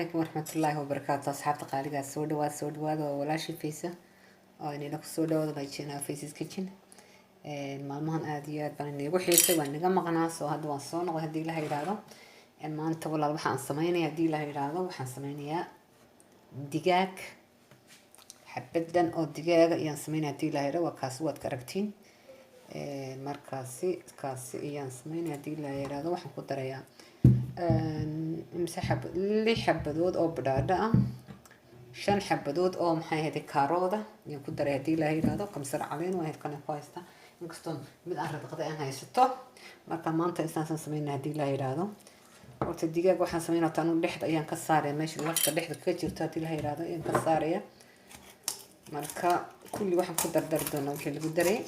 عليكم ورحمة الله وبركاته أصحاب قالقة سودواد ولا شي فيسة إني لك سودواد بايشينا فيسز كيتشن maalmahan aad iyo aad baan inagu xiisay waan naga maqnaa soo hadda waan soo noqday haddii la yiraahdo maanta walaal waxaan sameynaya haddii la yiraahdo waxaan sameynayaa digaag xabadan oo digaaga ayaan sameynaya haddii la yiraahdo waa kaasi waad ka aragtiin markaasi kaasi ayaan sameynaya haddii la yiraahdo waxaan ku darayaa lix xabadood oo badhaadha ah 5 xabadood oo maxay ahayd kaarooda ayaan ku daray haddii la yiraahdo kamsar caleen waa halkan ku haysta inkastoo mid aan radqada aan haysto marka maanta intaan sameynaa haddii la yiraahdo horta digaag waxaan sameynaa tan dhexda ayaan ka saaraya meesha lafta dhexda ka jirto haddii la yiraahdo ayaan ka saaraya marka kulli waxaan ku dardar doonaa wixii lagu daray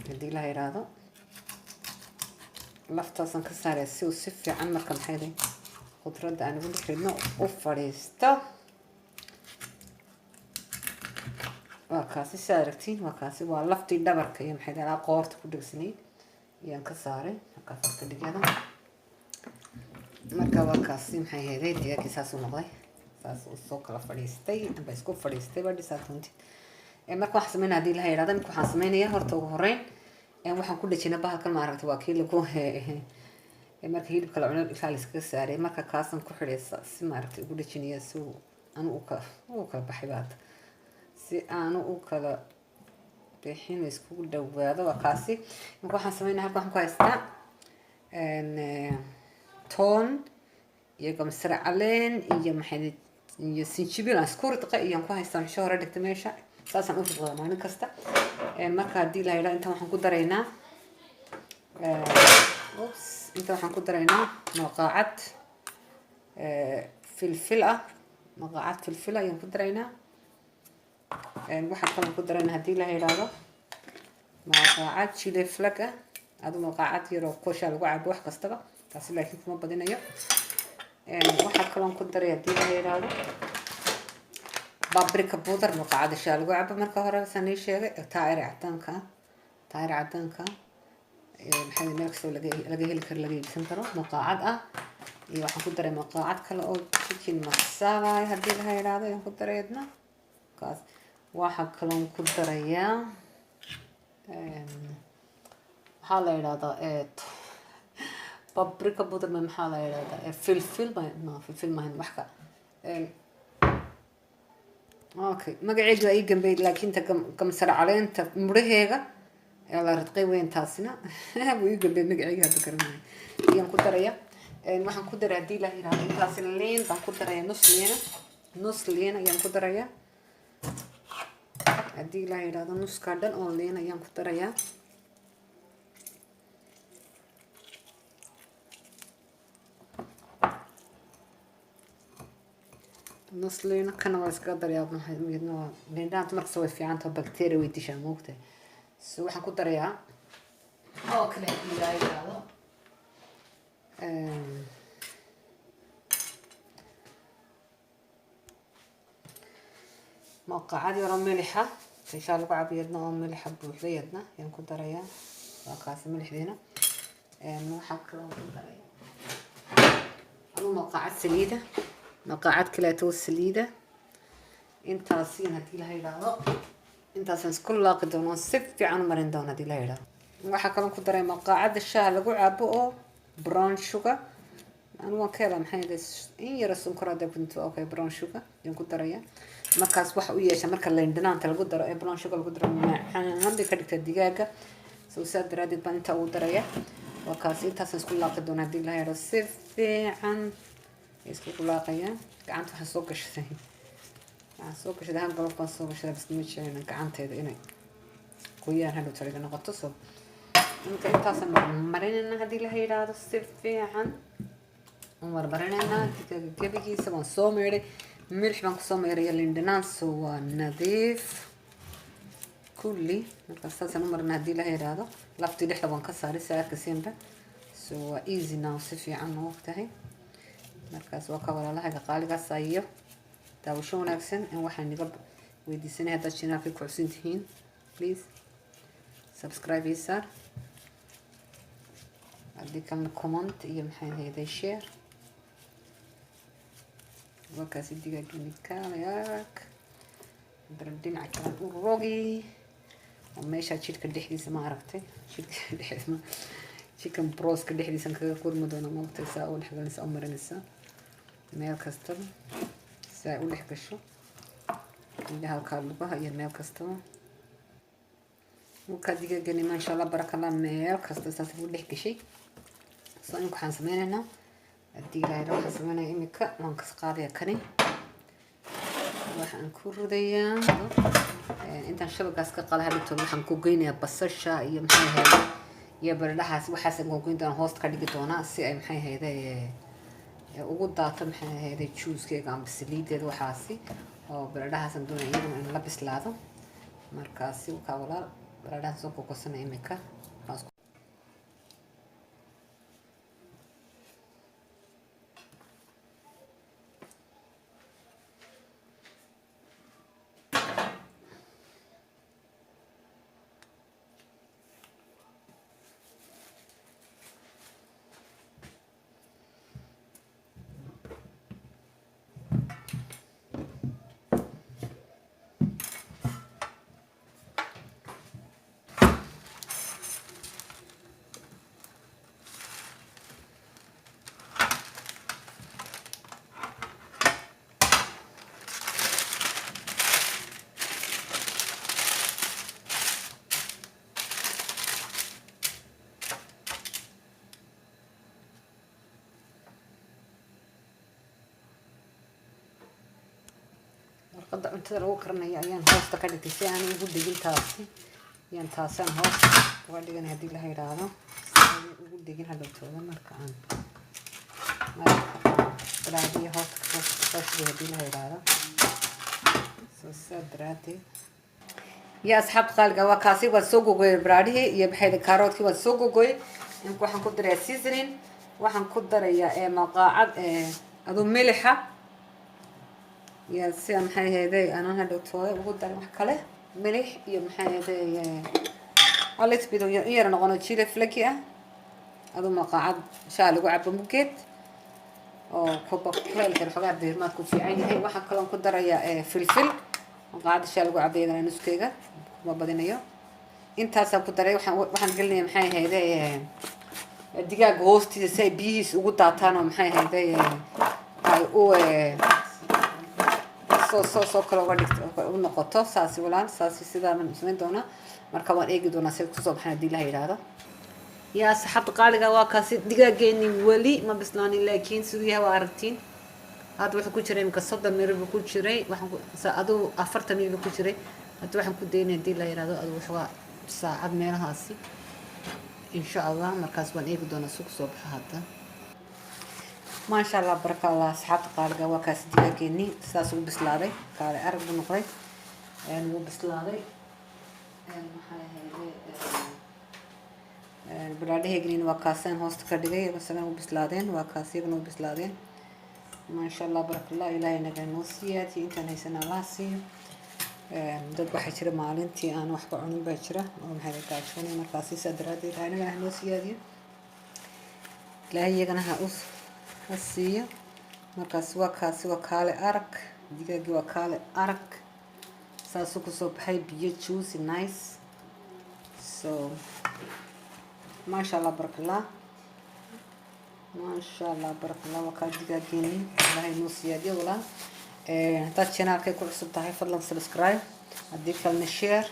haddii la yiraahdo laftaasan ka saaraya si uu si fiican marka maxay ahayd khudradda aan ugu xidhno u fadhiisto وكاسي سارتين وكاسي واللفتي دبرك يوم حيدا لا قورت كل سنين يوم كساري كاسي كل جدا مركا وكاسي محي هذي ديا كيساسو نضاي ساسو السوق لفريستي بس كوب فريستي بدي ساتونتي مركا حسمين هذه الهاي هذا مركا حسمين يا هرتو هرين waxaan ku dhajinaa bahalkan maaragtay waa kii lagu marka hilibka la cuno ifaalis ka saaray marka kaasan ku xidhaysa si maaragtay ugu dhajinaya si aan u kala baxay baad si aanu u kala bixin isku dhawaado waa kaasi marka waxaan sameynaa halkan waxaan ku haystaa toon iyo gamsar caleen iyo maxay iyo sinjibil aan isku ridqay iyo ku haystaa insha Allah dhigta meesha saasaan u fiqdaa maalin kasta marka haddii la yiraahdo inta waxaan ku daraynaa inta waxaan ku daraynaa maqaacad filfil ah maqaacad filfil ayaan ku daraynaa waxaan kaloo ku daraynaa haddii la yiraahdo maqaacad chili flake ah adu maqaacad yar oo kosha lagu cabo wax kastaba taasi laakiin kuma badinayo waxaan kaloo ku daray haddii la yiraahdo paprika powder maqaacad shaa lagu cabo marka hore sanay sheegay taayir cadaanka maxay meel kasta laga heli karo laga iibsan karo maqaacad ah iyo waxaan ku daray maqaacad kale oo chicken masala haddii la yiraahdo ayaan ku dareedna kaas waxaan kaloo ku darayaa maxaa la yiraahdaa paprika powder maxaa la yiraahdaa filfil ma wax ka okay magaceedu ay gambay laakiin ta kamsar caleenta mudhaheega la radqay weyn taasina way ii gambay magaceega hadda garanay ayaan ku darayaa waxaan ku daraa haddii la yiraahdo intaas leen baan ku darayaa nus leen ayaan ku darayaa haddii la yiraahdo nuska dhan oo leen ayaan ku darayaa nus leen kana waa iska darayaa maxay midna leendaan marka soo fiican tahay bacteria way dishaa moogtay soo waxaan ku darayaa oo kale la yiraahdo مقعد يرى ملحة إن شاء الله قاعد بيدنا أو ملحة بوحديتنا ينكون دريا وقاس ملح دينا نوحك لون دريا أنا مقعد سليدة مقعد كلاتو السليدة أنت سين هدي لها يلا أنت سنس كل لاقي دون سف عن مرين دون هدي لها يلا وحك لون كدريا مقعد الشاه لقو عبو براون شوكا أنا وكيلا محيدس إن يرسم كرادة كنت أوكي براون شوكا ينكون دريا markaas waxa u yeesha marka la indhanaanta lagu daro ee brown sugar lagu daro macaan bay ka dhigtaa digaaga soo saar daraadid baan inta ugu daraya waa kaas intaas isku laaqi doona hadii la yiraahdo si fiican isku laaqaya gacanta waxa soo gashay hal galabkan soo gashay bas ma jeedin gacanteeda inay qoyaan hadu tariga noqoto soo intaas marinayna hadii la yiraahdo si fiican marinayna digaaga gabigiisa waan soo meeray ملح بان كسو ميريا لندنان سوا نظيف كلي مركز نمرنا هدي لها هذا لفتي لحظة بان كساري ساعات كسيمبا سوا ايزي ناو سفي عنه وقتها مركز وكا ولا لها قالي قصايو داو شو ناكسن ان واحد نقب ويدي سنة هذا الشينا في كورسين تهين بليز سبسكرايب يسار ادي كم كومنت يمحي هيدا الشير وكاسي دقيقة كالياك دردين عكران الروغي وماشا تشيك الدحديس ما عرفتي تشيك الدحديس ما تشيكن بروس كالدحديس انك كور مدونا موقت ساعة أول حاجة نسا أمر نسا ميل كاستر ساعة أول حاجة شو اللي هالكارلوبة هي ميل كاستر وكاديقة جاني ما إن شاء الله بارك الله ميل كاستر ساسي أول حاجة شي صانيكو حانسمين هنا الديلة هيدا حانسمين إيميكا وانكس قاضية كاني waxaan ku ridayaa intaan shabagaas ka qala hadhito waxaan ku geynayaa basasha iyo maxay ahayd iyo baradhahaas waxaas aan goyn doonaa hoosta ka dhigi doonaa si ay maxay ahayd ugu daato maxay ahayd juice-keega ama saliideeda waxaasi oo baradhahaas aan doonaya iyaduna in la bislaado markaasi ka walaal baradhahaas soo kokosana imika warqadda cuntada lagu karinayo ayaan hoosta ka dhigtay si aan ugu dhigin taasi ayaan taasaan hoos uga dhigan haddii la yiraahdo si aan ugu dhigin hadhowtooda marka aan baraadiyo hoosta ka dhigay haddii la yiraahdo soo sadraati يا أصحاب قالوا وكاسي وسوقو جوي برادي يبحث كاروت كي وسوقو جوي إنكو حنقدر يا سيزرين وحنقدر يا مقاعد أدو ملحة يا سيام حي هذي أنا هذا توي وقدر محكله ملح يوم حي هذي قلت بدو يرنا قنو تشيل فلكية أدو مقاعد شالو عب مكيت أو كوبا كل الحاجات دي ما تكون في عيني هي واحد كلام قدر يا فلفل وقاعد شالو عب يجنا نسكيجا ما بدينا يو أنت هسه قدر وحن قلنا محي هذي الدجاج غوستي سي بيس وقلت عطانا محي هذي هاي أو soo kala uga dhigto u noqoto saasi walaan saasi sidaa man ismeen doona marka waan eegi doonaa sida kusoo baxna hadii la yiraahdo yaa saxab qaaliga waa kaasi digaageeni wali ma bislaanin laakiin sidii yahay waa aragtiin hadda wuxuu ku jiray imka 30 mirir ku jiray waxaan adu 40 mirir ku jiray hadda waxaan ku deynaa hadii la yiraahdo adu waxa saacad meelahaasi insha Allah markaas waan eegi doonaa sida kusoo baxa hadda ما شاء الله بارك الله أصحاب قالوا وكاس دجاجني ساسو بسلادي قال أرب بنقري يعني وبسلادي البلاد هيجرين وكاسين هوست كردجي مثلا وبسلادين وكاسين وبسلادين ما شاء الله بارك الله إلهي نجا نوسياتي إنت نيسنا لاسي dad waxay jira maalintii aan wax ka cunin baa jira oo maxay ka taashanay markaasi sadraadeed anaga noosiyadiyo ilaahay iyagana ha us هسيه مركز وكاسي وكالة أرك دقيقة وكالة أرك ساسوكو صبحي بيجوسي نايس so ما شاء الله بارك الله ما شاء الله بارك الله وكال دقيقيني هاي نص يدي ولا هذا الشانل كيكون عصبتها فضلا سبسكرايب أديك لنا شير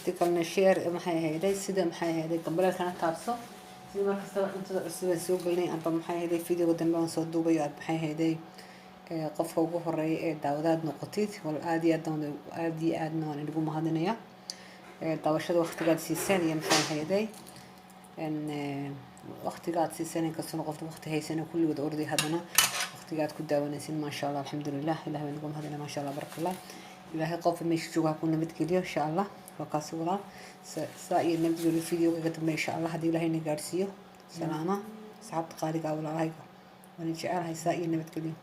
أديك لنا شير محي هيدا سيدا محي هيدا قبل كانت تابسو marka inta soo soo gelinay amba maxay heeday video dambe aan soo duubayo aad maxay heeday qofka ugu horeeyay ee daawadaad noqotid wal aad iyo aad noon ugu mahadinaya daawashada waqtigaad siiseen iyo maxay heeday waqtigaad siiseen in kastoo qofta waqti haysan kulli wada orday hadana waqtigaad ku daawanaysin ma sha Allah alxamdulillah ilaahay ugu mahadinaya ma sha Allah barakallah ilaahay qof meesha jooga ku nabad geliyo insha Allah وكاسي ولا سائر نبدأ الفيديو كده إن شاء الله هدي لهي نقارسيه سلامة سعبت قارقة ولا رايقة ونجعلها سائر نبدأ